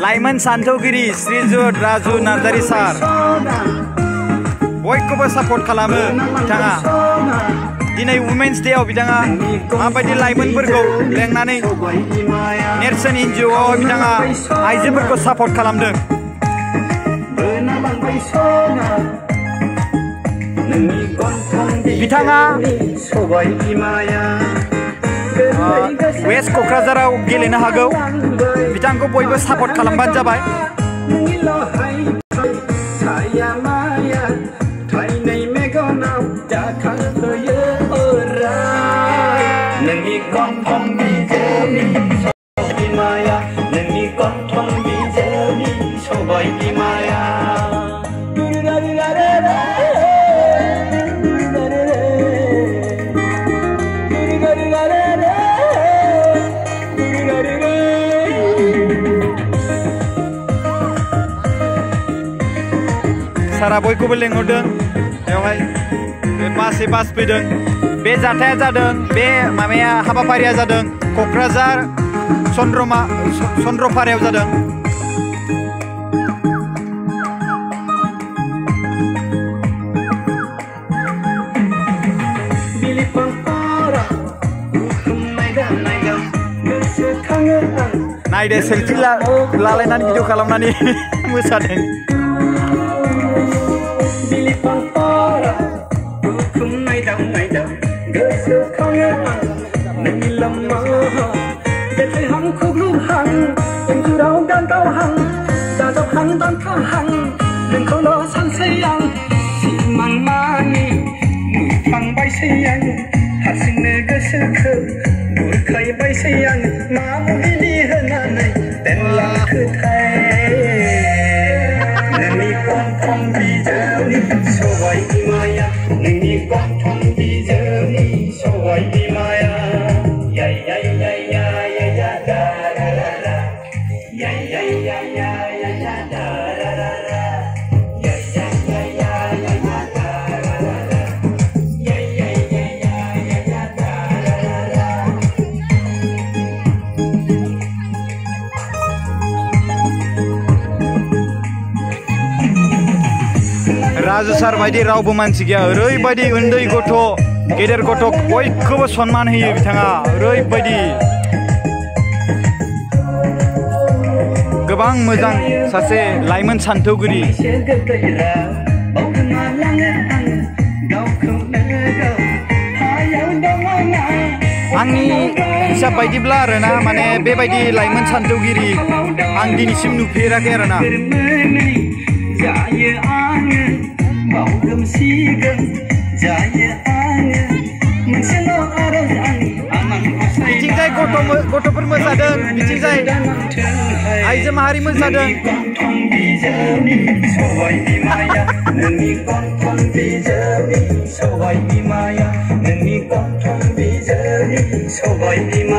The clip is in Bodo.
लाइमोन सान्थौगिरि श्रीजुत राजु नार्जारि सार बयखौबो सापर्ट खालामो बिथाङा दिनै वुमेन्स डेआव बिथाङा माबायदि लाइमोनफोरखौ लेंनानै नेरसोन एनजिअ बिथाङा आइजोफोरखौ सापर्ट खालामदों बिथाङा वेस्ट क'क्राझाराव गेलेनो हागौ बिथांखौ बयबो सापर्ट खालामबानो जाबाय सारा बयखौबो लेंहरदों बेवहाय बास फैदों बे जाथाया जादों बे माबाया हाबाफारिया जादों क'क्राझार चन्द्रपारायाव जादों नायदो सेल्फि लालायनानै भिडिअ खालामनानै मोसादों राजु सार बायदि रावबो मानसि गैया ओरैबायदि उन्दै गथ' गेदेर गथ' बयखौबो सनमान होयो बिथाङा ओरैबायदि गोबां मोजां सासे लाइमोन सान्थौगिरि आंनि हिसाब बायदिब्ला आरोना माने बेबायदि लाइमोन सान्थौगिरि आं दिनैसिम नुफेराखै आरोना बिथिंजाय गथ'फोर मोसादों बिथिंजाय आइजो माहारि मोसादों सबाय बिमाया